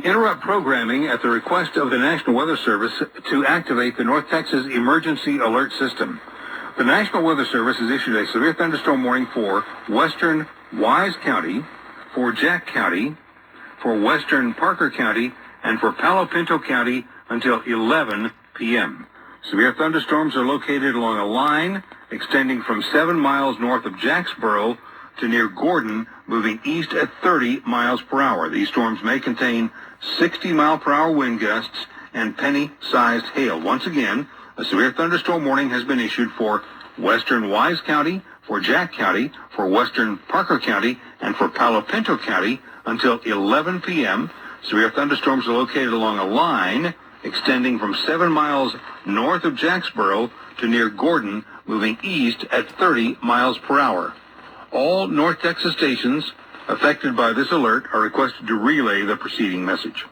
interrupt programming at the request of the National Weather Service to activate the North Texas Emergency Alert System. The National Weather Service has issued a severe thunderstorm warning for western Wise County, for Jack County, for western Parker County, and for Palo Pinto County until 11 p.m. Severe thunderstorms are located along a line extending from 7 miles north of Jacksboro to near Gordon, moving east at 30 miles per hour. These storms may contain 60-mile-per-hour wind gusts and penny-sized hail. Once again, a severe thunderstorm warning has been issued for western Wise County, for Jack County, for western Parker County, and for Palo Pinto County until 11 p.m. Severe thunderstorms are located along a line extending from 7 miles north of Jacksboro to near Gordon, moving east at 30 miles per hour. All North Texas stations affected by this alert are requested to relay the preceding message.